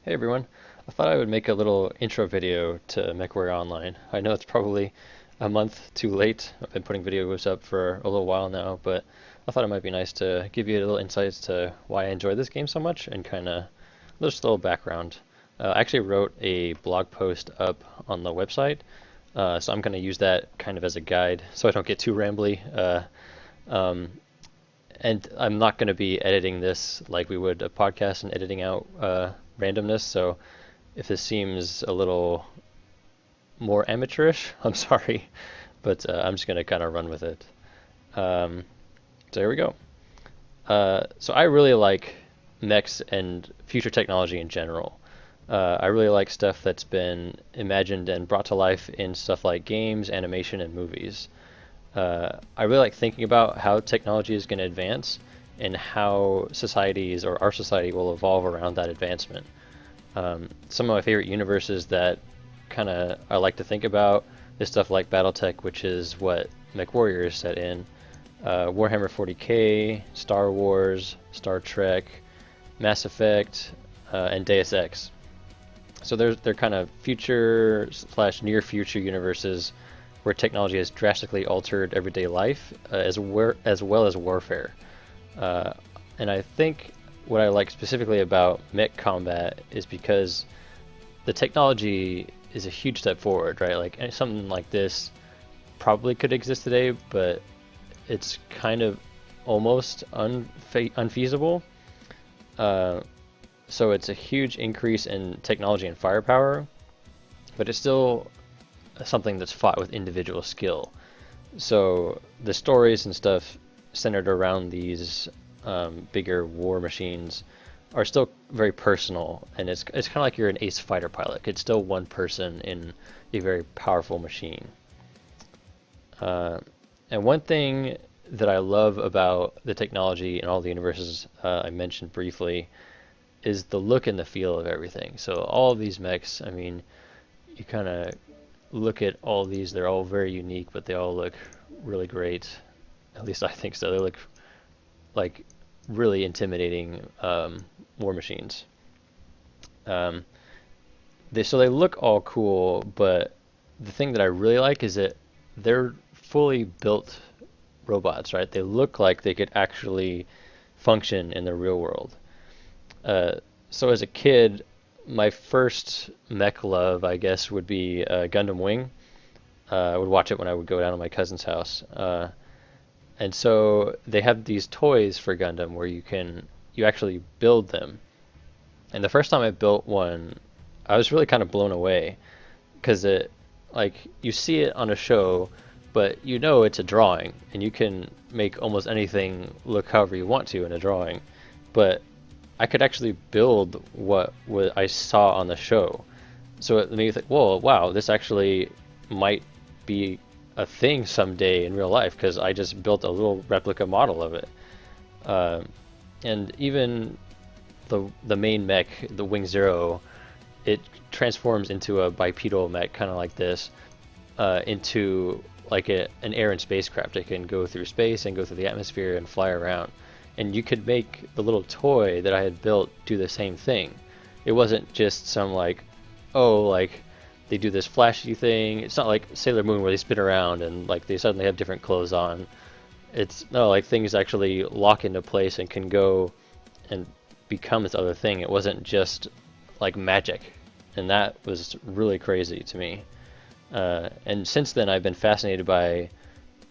Hey everyone, I thought I would make a little intro video to MechWarrior Online. I know it's probably a month too late. I've been putting videos up for a little while now, but I thought it might be nice to give you a little insights to why I enjoy this game so much and kind of just a little background. I actually wrote a blog post up on the website, so I'm going to use that kind of as a guide so I don't get too rambly. Um, and I'm not going to be editing this like we would a podcast and editing out randomness. So if this seems a little more amateurish, I'm sorry, but I'm just going to kind of run with it. Um, so here we go. So I really like mechs and future technology in general. I really like stuff that's been imagined and brought to life in stuff like games, animation, and movies. I really like thinking about how technology is going to advance and how societies or our society will evolve around that advancement. Some of my favorite universes that kind of I like to think about is stuff like BattleTech, which is what MechWarrior is set in, Warhammer 40K, Star Wars, Star Trek, Mass Effect, and Deus Ex. So they're kind of future slash near future universes where technology has drastically altered everyday life as well as warfare. Uh, and I think what I like specifically about mech combat is because the technology is a huge step forward, right? Like something like this probably could exist today, but it's kind of almost unfeasible. Uh, so it's a huge increase in technology and firepower, but it's still something that's fought with individual skill. So the stories and stuff centered around these bigger war machines are still very personal, and it's kind of like you're an ace fighter pilot. It's still one person in a very powerful machine. Uh, and one thing that I love about the technology and all the universes I mentioned briefly is the look and the feel of everything. So all of these mechs, I mean, you kind of look at all these, they're all very unique, but they all look really great. At least I think so. They look like really intimidating war machines. Um, they look all cool, but the thing that I really like is that they're fully built robots, right? They look like they could actually function in the real world. Uh, so as a kid, my first mech love, I guess, would be Gundam Wing. I would watch it when I would go down to my cousin's house. And so they have these toys for Gundam where you actually build them. And the first time I built one, I was really kind of blown away because it like you see it on a show, but you know it's a drawing and you can make almost anything look however you want to in a drawing. But I could actually build what I saw on the show. So it made me think, whoa, wow, this actually might be a thing someday in real life because I just built a little replica model of it. Um, and even the main mech, the Wing Zero, it transforms into a bipedal mech, kind of like this, into like an air and spacecraft. It can go through space and go through the atmosphere and fly around. And you could make the little toy that I had built do the same thing. It wasn't just some like, oh, like they do this flashy thing. It's not like Sailor Moon where they spin around and like they suddenly have different clothes on. It's no, like things actually lock into place and can go and become this other thing. It wasn't just like magic, and that was really crazy to me. And since then, I've been fascinated by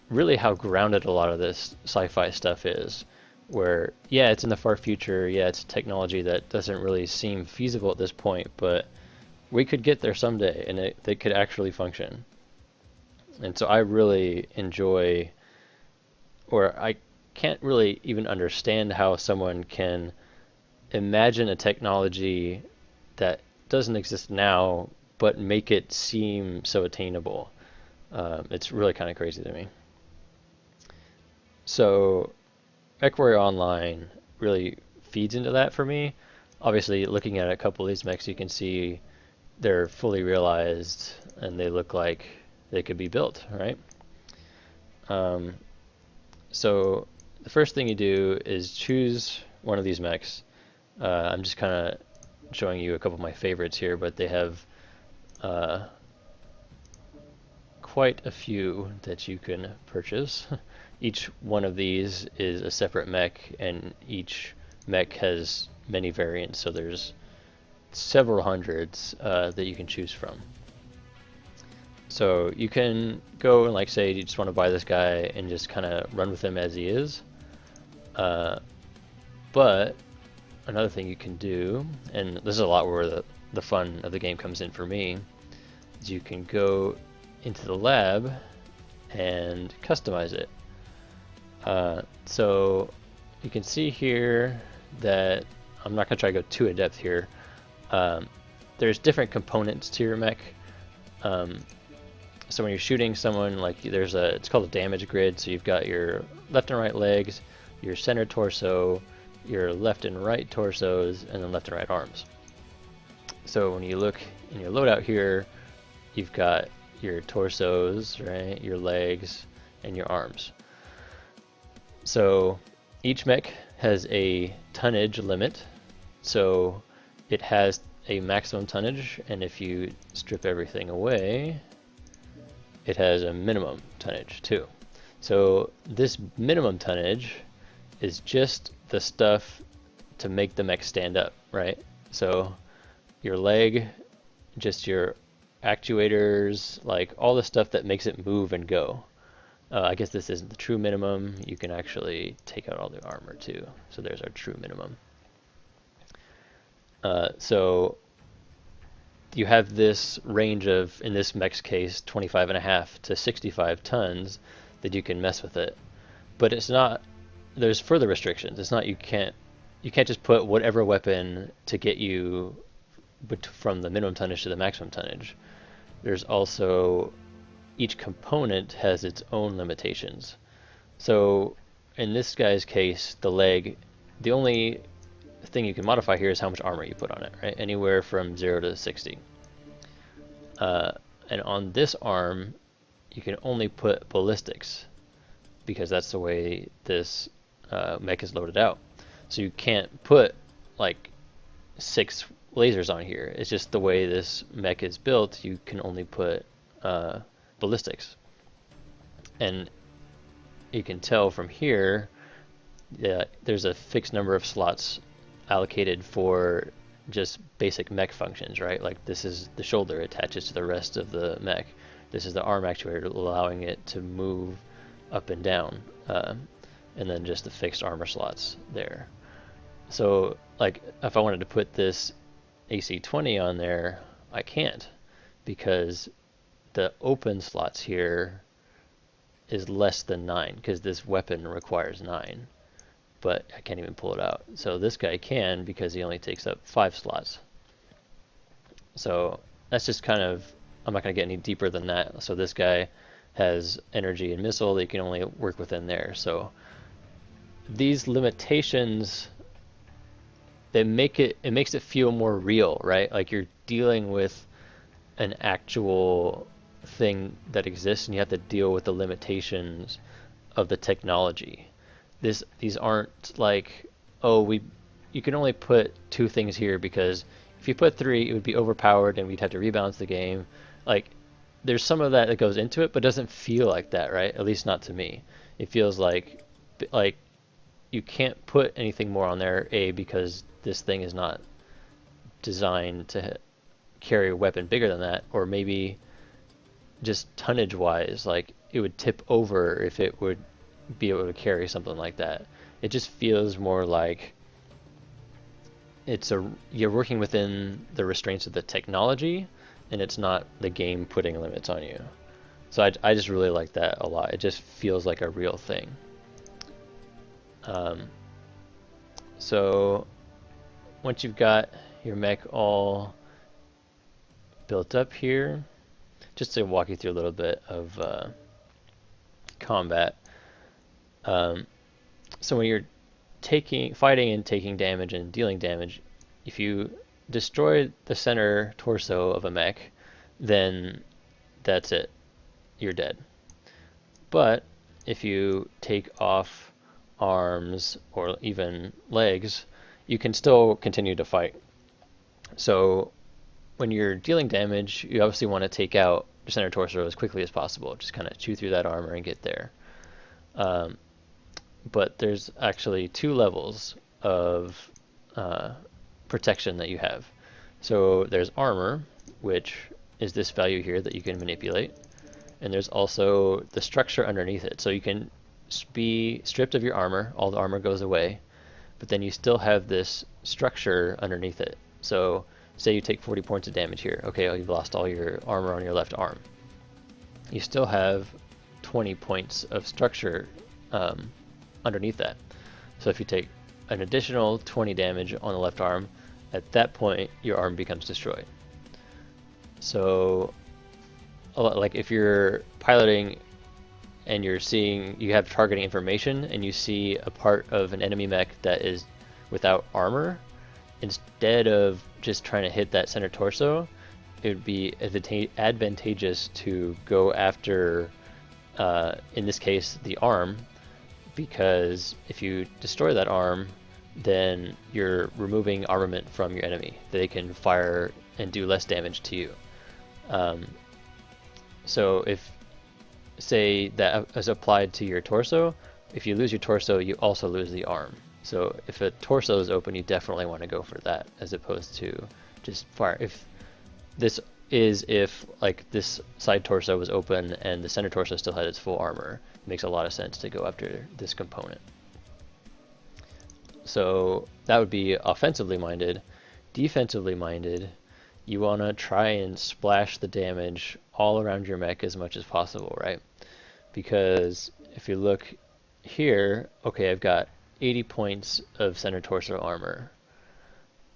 really how grounded a lot of this sci-fi stuff is. Where yeah, it's in the far future. Yeah, it's technology that doesn't really seem feasible at this point, but we could get there someday, and they could actually function. And so I really enjoy, or I can't really even understand how someone can imagine a technology that doesn't exist now, but make it seem so attainable. It's really kind of crazy to me. So, MechWarrior Online really feeds into that for me. Obviously, looking at a couple of these mechs, you can see they're fully realized and they look like they could be built, right? Um, so the first thing you do is choose one of these mechs. I'm just kind of showing you a couple of my favorites here, but they have quite a few that you can purchase. Each one of these is a separate mech, and each mech has many variants, so there's several hundreds that you can choose from. So you can go and, like, say you just want to buy this guy and just kind of run with him as he is. But another thing you can do, and this is a lot where the fun of the game comes in for me, is you can go into the lab and customize it. So you can see here that I'm not going to try to go too in depth here. There's different components to your mech. So when you're shooting someone, like, it's called a damage grid. So you've got your left and right legs, your center torso, your left and right torsos, and then left and right arms. So when you look in your loadout here, you've got your torsos, right, your legs, and your arms. So each mech has a tonnage limit. So it has a maximum tonnage, and if you strip everything away, it has a minimum tonnage too. So this minimum tonnage is just the stuff to make the mech stand up, right? So your leg, just your actuators, like all the stuff that makes it move and go. I guess this isn't the true minimum. You can actually take out all the armor too. So there's our true minimum. So you have this range of, in this mech's case, 25.5 to 65 tons that you can mess with it. But it's not, there's further restrictions. It's not, you can't just put whatever weapon to get you from the minimum tonnage to the maximum tonnage. There's also, each component has its own limitations. So in this guy's case, the leg, the only thing you can modify here is how much armor you put on it, right? Anywhere from 0 to 60. And on this arm, you can only put ballistics, because that's the way this mech is loaded out. So you can't put like 6 lasers on here. It's just the way this mech is built. You can only put ballistics. And you can tell from here that there's a fixed number of slots allocated for just basic mech functions, right? Like this is the shoulder, attaches to the rest of the mech. This is the arm actuator, allowing it to move up and down. And then just the fixed armor slots there. So like if I wanted to put this AC-20 on there, I can't, because the open slots here is less than 9, because this weapon requires 9, but I can't even pull it out. So this guy can, because he only takes up 5 slots. So that's just kind of, I'm not going to get any deeper than that. So this guy has energy and missile that you can only work within there. So these limitations, it makes it feel more real, right? Like you're dealing with an actual thing that exists, and you have to deal with the limitations of the technology. These aren't like, oh, you can only put 2 things here, because if you put 3, it would be overpowered and we'd have to rebalance the game. Like there's some of that goes into it, but it doesn't feel like that, right? At least not to me. It feels like you can't put anything more on there, because this thing is not designed to carry a weapon bigger than that, or maybe just tonnage wise, like it would tip over if it would be able to carry something like that. It just feels more like you're working within the restraints of the technology, and it's not the game putting limits on you. So I just really like that a lot. It just feels like a real thing. So once you've got your mech all built up here, just to walk you through a little bit of combat. So when you're fighting and taking damage and dealing damage, if you destroy the center torso of a mech, then that's it. You're dead. But if you take off arms or even legs, you can still continue to fight. So when you're dealing damage, you obviously want to take out your center torso as quickly as possible. Just kind of chew through that armor and get there. Um, but there's actually two levels of protection that you have. So there's armor, which is this value here that you can manipulate, and there's also the structure underneath it. So you can be stripped of your armor, all the armor goes away, but then you still have this structure underneath it. So say you take 40 points of damage here. Okay, well, you've lost all your armor on your left arm. You still have 20 points of structure underneath that. So if you take an additional 20 damage on the left arm, at that point your arm becomes destroyed. So like if you're piloting and you're seeing, you have targeting information and you see a part of an enemy mech that is without armor, instead of just trying to hit that center torso, it would be advantageous to go after, in this case, the arm, because if you destroy that arm, then you're removing armament from your enemy. They can fire and do less damage to you. So if, say, that is applied to your torso, if you lose your torso, you also lose the arm. So if a torso is open, you definitely want to go for that, as opposed to just fire. If like this side torso was open and the center torso still had its full armor, it makes a lot of sense to go after this component. So that would be offensively minded. Defensively minded, you want to try and splash the damage all around your mech as much as possible, right? Because if you look here, okay, I've got 80 points of center torso armor,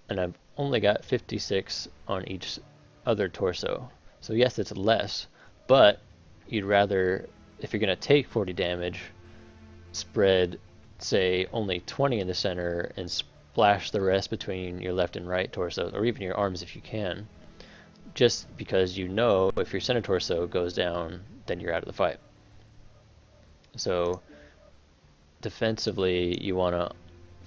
and I've only got 56 on each other torso. So yes, it's less, but you'd rather, if you're going to take 40 damage, spread, say, only 20 in the center and splash the rest between your left and right torso, or even your arms if you can, just because you know if your center torso goes down, then you're out of the fight. So defensively, you want to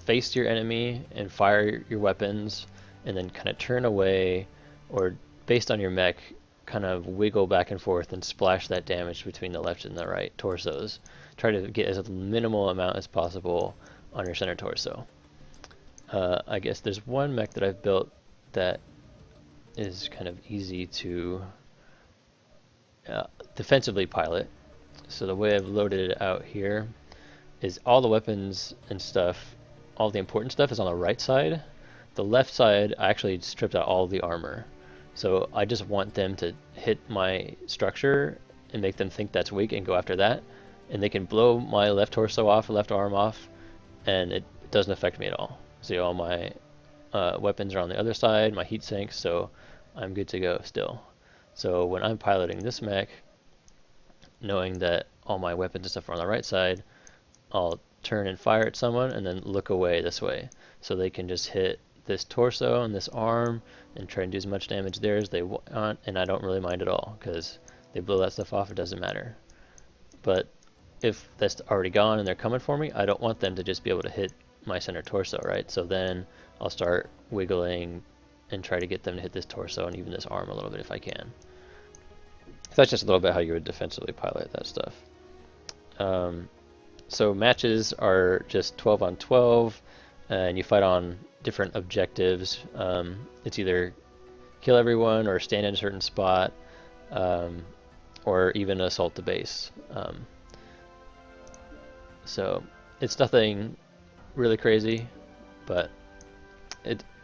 face your enemy and fire your weapons, and then kind of turn away, or based on your mech, kind of wiggle back and forth and splash that damage between the left and the right torsos. Try to get as minimal amount as possible on your center torso. I guess there's one mech that I've built that is kind of easy to defensively pilot. So the way I've loaded it out here is all the weapons and stuff, all the important stuff is on the right side. The left side, I actually stripped out all the armor. So I just want them to hit my structure and make them think that's weak and go after that. And they can blow my left torso off, left arm off, and it doesn't affect me at all. See, all my weapons are on the other side, my heat sinks, so I'm good to go still. So when I'm piloting this mech, knowing that all my weapons and stuff are on the right side, I'll turn and fire at someone and then look away this way. So they can just hit this torso and this arm and try and do as much damage there as they want, and I don't really mind at all, because they blow that stuff off, it doesn't matter. But if that's already gone and they're coming for me, I don't want them to just be able to hit my center torso, right? So then I'll start wiggling and try to get them to hit this torso and even this arm a little bit if I can. So that's just a little bit how you would defensively pilot that stuff. So matches are just 12 on 12, and you fight on different objectives. It's either kill everyone or stand in a certain spot, or even assault the base. So it's nothing really crazy, but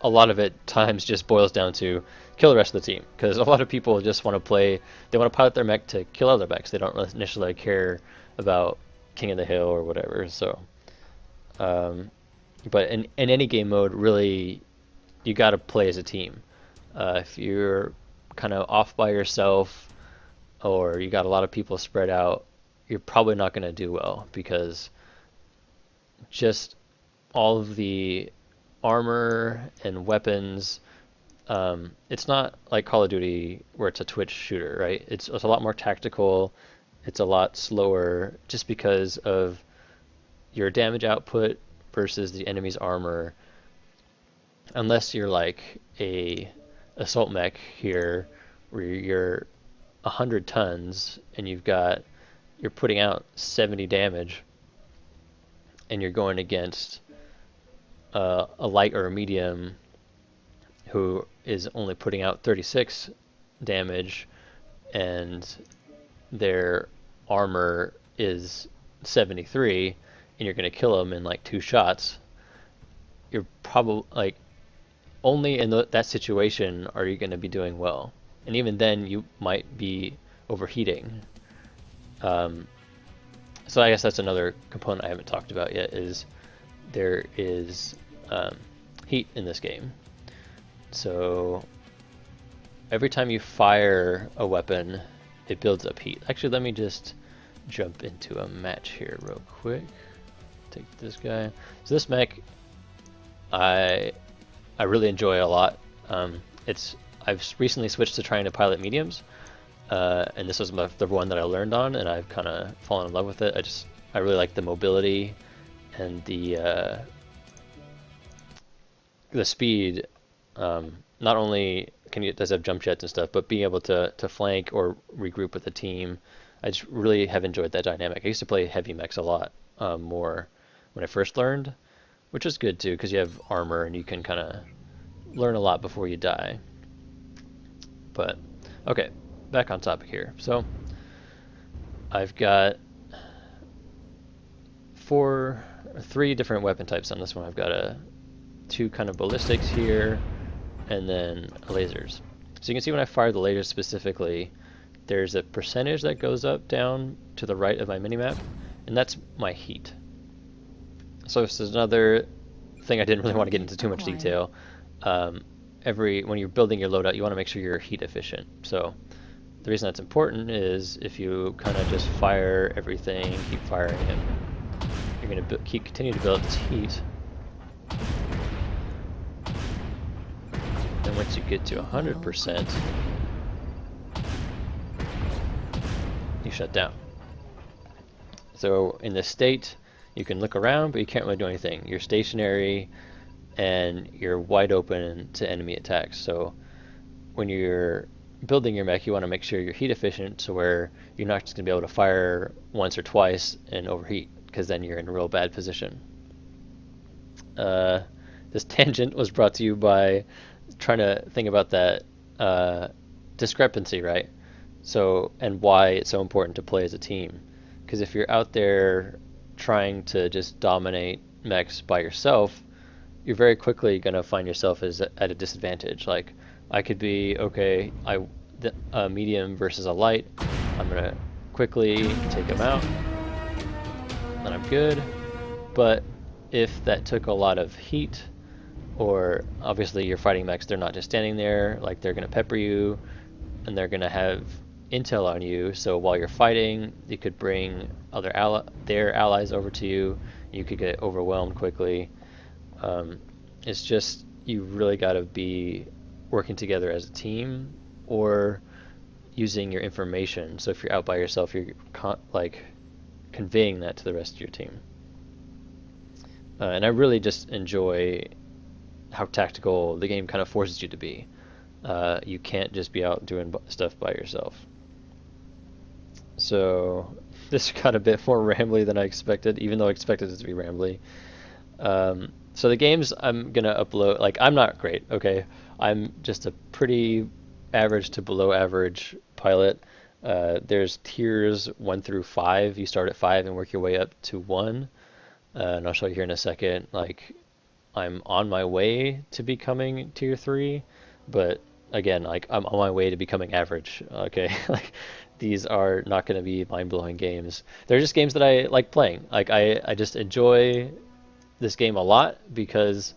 a lot of it times just boils down to kill the rest of the team, because a lot of people just want to play, they want to pilot their mech to kill other mechs. They don't really initially care about King of the Hill or whatever. So but in any game mode, really, you got to play as a team. If you're kind of off by yourself, or you got a lot of people spread out, you're probably not going to do well, because just all of the armor and weapons, it's not like Call of Duty where it's a twitch shooter, right? It's a lot more tactical, it's a lot slower, just because of your damage output versus the enemy's armor. Unless you're like a assault mech here where you're 100 tons and you're putting out 70 damage, and you're going against a light or a medium who is only putting out 36 damage, and their armor is 73, and you're going to kill them in like 2 shots, you're probably like only in that situation are you going to be doing well. And even then, you might be overheating. So I guess that's another component I haven't talked about yet, is there is heat in this game. So every time you fire a weapon, it builds up heat. Actually, let me just jump into a match here real quick. Take this guy. So this mech, I really enjoy a lot. I've recently switched to trying to pilot mediums, and this was the one that I learned on, and I've kind of fallen in love with it. I really like the mobility and the speed. Not only does it have jump jets and stuff, but being able to flank or regroup with a team. I just really have enjoyed that dynamic. I used to play heavy mechs a lot more when I first learned, which is good too, because you have armor and you can kind of learn a lot before you die. But okay, back on topic here. So I've got 3 different weapon types on this one. I've got 2 kind of ballistics here, and then lasers. So you can see when I fire the lasers specifically, there's a percentage that goes up down to the right of my minimap, and that's my heat. So this is another thing I didn't really want to get into too much detail. When you're building your loadout, you want to make sure you're heat efficient. So the reason that's important is if you kind of just fire everything, keep firing it, you're going to continue to build up this heat. And once you get to 100%, you shut down. So in this state, you can look around, but you can't really do anything. You're stationary, and you're wide open to enemy attacks. So when you're building your mech, you want to make sure you're heat efficient, so where you're not just going to be able to fire once or twice and overheat, because then you're in a real bad position. This tangent was brought to you by trying to think about that discrepancy, right? So, and why it's so important to play as a team. Because if you're out there trying to just dominate mechs by yourself, you're very quickly going to find yourself at a disadvantage. Like, I could be, okay, a medium versus a light, I'm going to quickly take them out, and I'm good. But if that took a lot of heat, or obviously you're fighting mechs, they're not just standing there, like they're going to pepper you, and they're going to have intel on you, so while you're fighting, you could bring their allies over to you, you could get overwhelmed quickly. It's just, you really got to be working together as a team, or using your information. So if you're out by yourself, you're conveying that to the rest of your team. And I really just enjoy how tactical the game kind of forces you to be. You can't just be out doing stuff by yourself. So this got a bit more rambly than I expected, even though I expected it to be rambly. So the games I'm going to upload, like, I'm not great, okay? I'm just a pretty average to below average pilot. There's tiers 1 through 5. You start at 5 and work your way up to 1. And I'll show you here in a second. Like, I'm on my way to becoming tier 3, but again, like, I'm on my way to becoming average, okay? Like, these are not going to be mind-blowing games. They're just games that I like playing. Like, I just enjoy this game a lot, because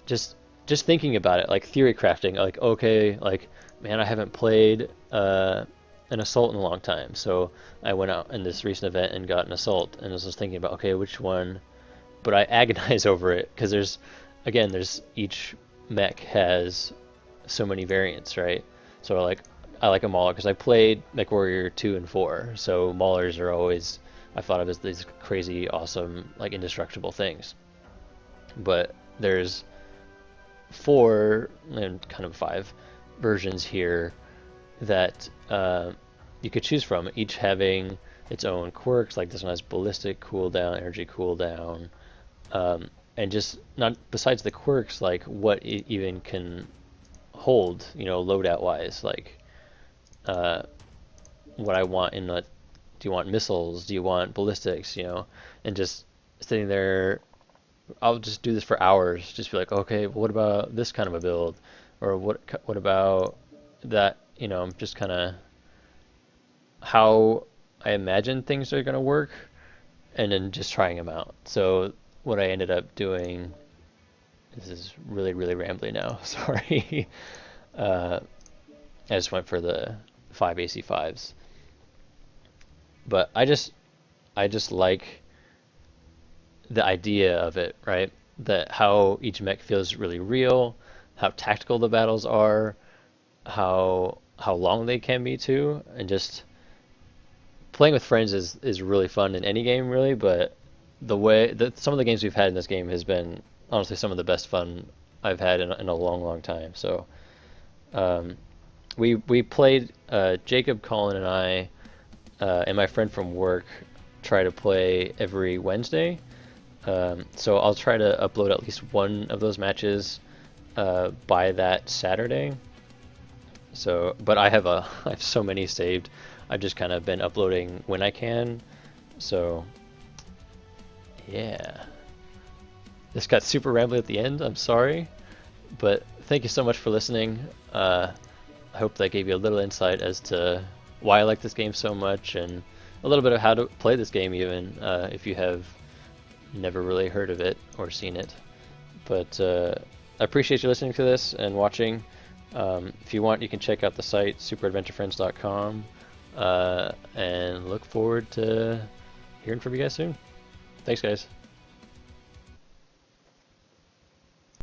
just thinking about it, like theory crafting, like, okay, like, man, I haven't played an assault in a long time, so I went out in this recent event and got an assault, and I was just thinking about, okay, which one, but I agonize over it, because there's each mech has so many variants, right? So I like a mauler because I played MechWarrior 2 and 4, so maulers are always, I thought of as these crazy, awesome, like, indestructible things. But there's four and kind of five versions here that you could choose from, each having its own quirks. Like this one has ballistic cooldown, energy cooldown, and just not besides the quirks, like what it even can hold, you know, loadout wise, like what I want in the, do you want missiles, do you want ballistics, you know, and just sitting there, I'll just do this for hours, just be like, okay, well, what about this kind of a build, or what about that, you know, just kind of how I imagine things are going to work, and then just trying them out. So what I ended up doing, this is really, really rambly now, sorry. I just went for the 5 AC5s. But I just like the idea of it, right? That how each mech feels really real, how tactical the battles are, how long they can be too, and just playing with friends is really fun in any game really, but the way that some of the games we've had in this game has been honestly some of the best fun I've had in a long, long time. So we played, Jacob, Colin, and I, and my friend from work try to play every Wednesday. So I'll try to upload at least one of those matches by that Saturday. So, but I have so many saved. I've just kind of been uploading when I can. So, yeah. This got super rambly at the end. I'm sorry, but thank you so much for listening. I hope that gave you a little insight as to why I like this game so much, and a little bit of how to play this game even, if you have never really heard of it or seen it. But I appreciate you listening to this and watching. If you want, you can check out the site superadventurefriends.com, and look forward to hearing from you guys soon. Thanks, guys.